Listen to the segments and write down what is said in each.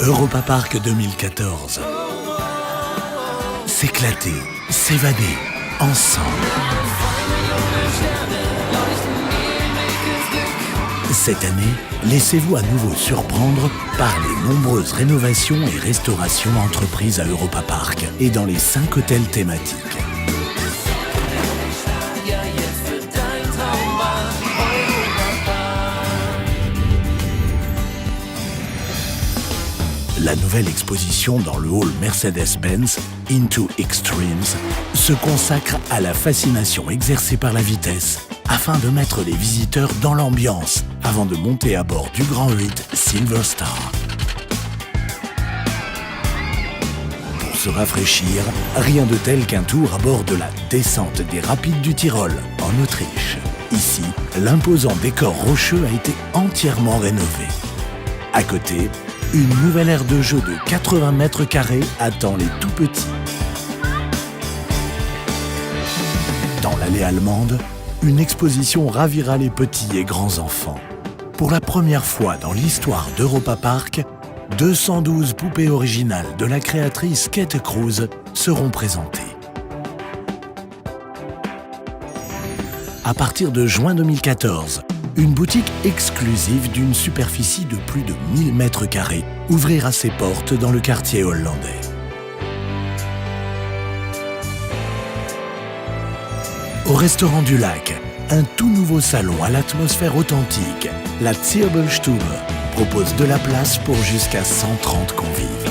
Europa Park 2014. S'éclater, s'évader, ensemble. Cette année, laissez-vous à nouveau surprendre par les nombreuses rénovations et restaurations entreprises à Europa Park et dans les 5 hôtels thématiques. La nouvelle exposition dans le hall Mercedes-Benz, Into Extremes, se consacre à la fascination exercée par la vitesse afin de mettre les visiteurs dans l'ambiance avant de monter à bord du Grand 8 Silver Star. Pour se rafraîchir, rien de tel qu'un tour à bord de la descente des Rapides du Tyrol, en Autriche. Ici, l'imposant décor rocheux a été entièrement rénové. À côté, une nouvelle aire de jeu de 80 mètres carrés attend les tout-petits. Dans l'allée allemande, une exposition ravira les petits et grands enfants. Pour la première fois dans l'histoire d'Europa Park, 212 poupées originales de la créatrice Kate Cruz seront présentées. À partir de juin 2014, une boutique exclusive d'une superficie de plus de 1000 mètres carrés ouvrira ses portes dans le quartier hollandais. Au restaurant du lac, un tout nouveau salon à l'atmosphère authentique, la Zirbelstube, propose de la place pour jusqu'à 130 convives.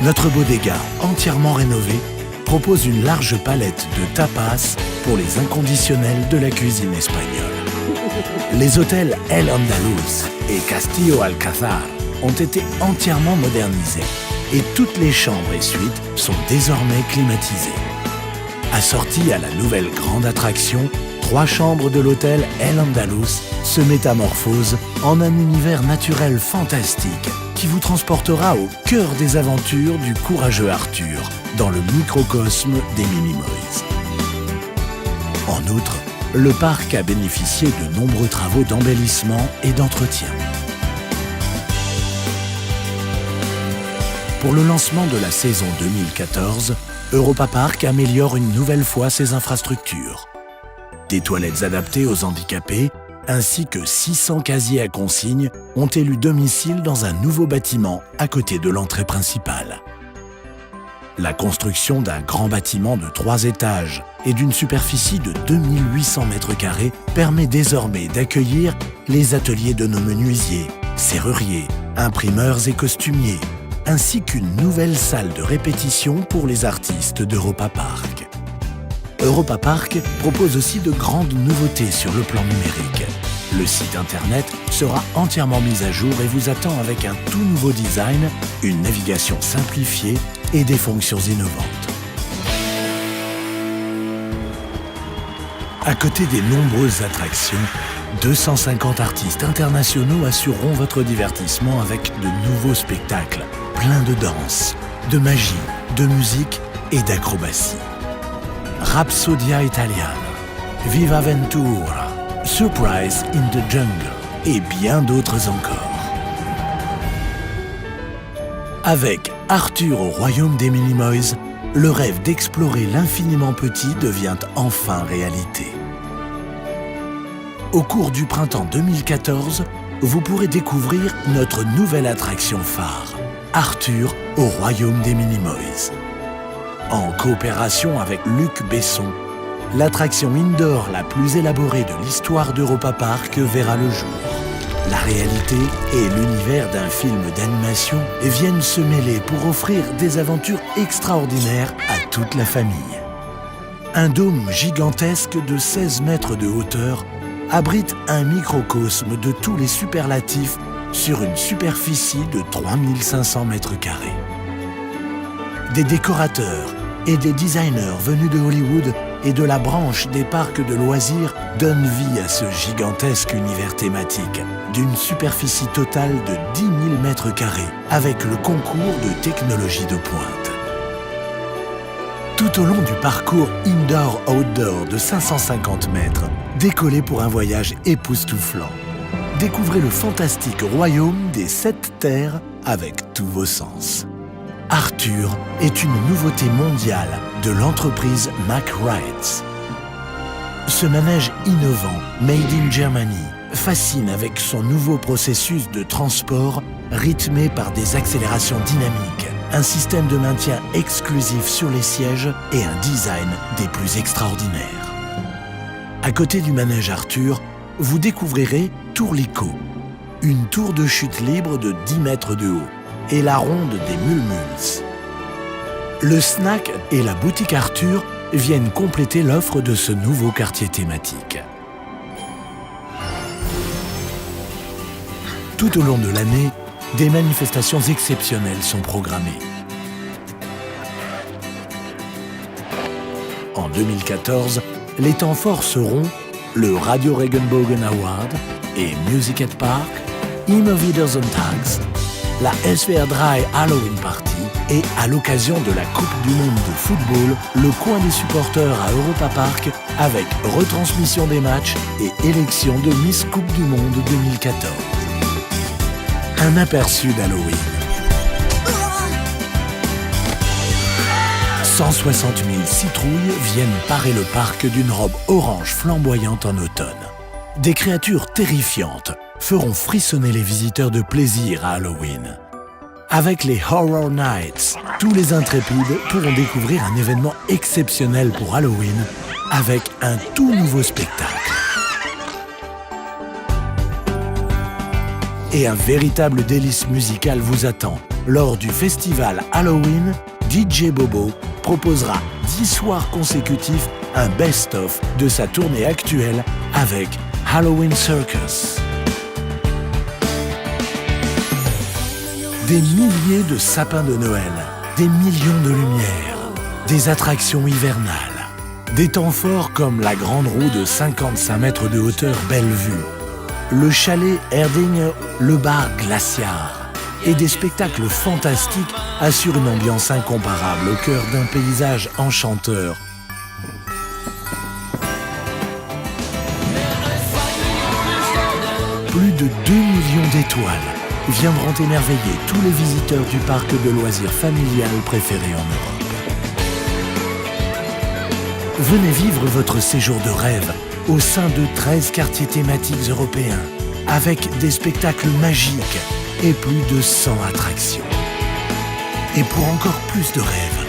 Notre bodega, entièrement rénové, propose une large palette de tapas pour les inconditionnels de la cuisine espagnole. Les hôtels El Andaluz et Castillo Alcázar ont été entièrement modernisés et toutes les chambres et suites sont désormais climatisées. Assorties à la nouvelle grande attraction, 3 chambres de l'hôtel El Andaluz se métamorphosent en un univers naturel fantastique qui vous transportera au cœur des aventures du courageux Arthur dans le microcosme des Minimoys. En outre, le parc a bénéficié de nombreux travaux d'embellissement et d'entretien. Pour le lancement de la saison 2014, Europa Park améliore une nouvelle fois ses infrastructures. Des toilettes adaptées aux handicapés, ainsi que 600 casiers à consignes ont élu domicile dans un nouveau bâtiment à côté de l'entrée principale. La construction d'un grand bâtiment de 3 étages et d'une superficie de 2800 mètres carrés permet désormais d'accueillir les ateliers de nos menuisiers, serruriers, imprimeurs et costumiers, ainsi qu'une nouvelle salle de répétition pour les artistes d'Europa Park. Europa Park propose aussi de grandes nouveautés sur le plan numérique. Le site internet sera entièrement mis à jour et vous attend avec un tout nouveau design, une navigation simplifiée et des fonctions innovantes. À côté des nombreuses attractions, 250 artistes internationaux assureront votre divertissement avec de nouveaux spectacles, pleins de danse, de magie, de musique et d'acrobatie. Rapsodia Italiana, Viva Ventura, Surprise in the Jungle et bien d'autres encore. Avec Arthur au royaume des Minimoys, le rêve d'explorer l'infiniment petit devient enfin réalité. Au cours du printemps 2014, vous pourrez découvrir notre nouvelle attraction phare, Arthur au royaume des Minimoys. En coopération avec Luc Besson, l'attraction indoor la plus élaborée de l'histoire d'Europa Park verra le jour. La réalité et l'univers d'un film d'animation viennent se mêler pour offrir des aventures extraordinaires à toute la famille. Un dôme gigantesque de 16 mètres de hauteur abrite un microcosme de tous les superlatifs sur une superficie de 3500 mètres carrés. Des décorateurs et des designers venus de Hollywood et de la branche des parcs de loisirs donnent vie à ce gigantesque univers thématique d'une superficie totale de 10 000 mètres carrés avec le concours de technologies de pointe. Tout au long du parcours indoor-outdoor de 550 mètres, décollez pour un voyage époustouflant. découvrez le fantastique royaume des 7 terres avec tous vos sens. Arthur est une nouveauté mondiale de l'entreprise Mack Rides. Ce manège innovant, made in Germany, fascine avec son nouveau processus de transport rythmé par des accélérations dynamiques, un système de maintien exclusif sur les sièges et un design des plus extraordinaires. À côté du manège Arthur, vous découvrirez Tourlico, une tour de chute libre de 10 mètres de haut, et la ronde des Mulmuls. Le snack et la boutique Arthur viennent compléter l'offre de ce nouveau quartier thématique. Tout au long de l'année, des manifestations exceptionnelles sont programmées. En 2014, les temps forts seront le Radio Regenbogen Award et Music at Park, Immer wieder Sonntags, la SWR 3 Halloween Party et à l'occasion de la Coupe du Monde de football, le coin des supporters à Europa Park avec retransmission des matchs et élection de Miss Coupe du Monde 2014. Un aperçu d'Halloween. 160 000 citrouilles viennent parer le parc d'une robe orange flamboyante en automne. Des créatures terrifiantes feront frissonner les visiteurs de plaisir à Halloween. Avec les Horror Nights, tous les intrépides pourront découvrir un événement exceptionnel pour Halloween avec un tout nouveau spectacle. Et un véritable délice musical vous attend. Lors du festival Halloween, DJ Bobo proposera 10 soirs consécutifs un best-of de sa tournée actuelle avec Halloween Circus. Des milliers de sapins de Noël, des millions de lumières, des attractions hivernales, des temps forts comme la grande roue de 55 mètres de hauteur Bellevue, le chalet Erding, le bar Glaciar et des spectacles fantastiques assurent une ambiance incomparable au cœur d'un paysage enchanteur. Plus de 2 millions d'étoiles viendront émerveiller tous les visiteurs du parc de loisirs familial préféré en Europe. Venez vivre votre séjour de rêve au sein de 13 quartiers thématiques européens avec des spectacles magiques et plus de 100 attractions. Et pour encore plus de rêves,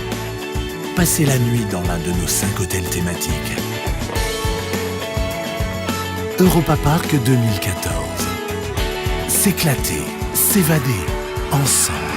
passez la nuit dans l'un de nos 5 hôtels thématiques. Europa Park 2014. S'éclater, s'évader, ensemble.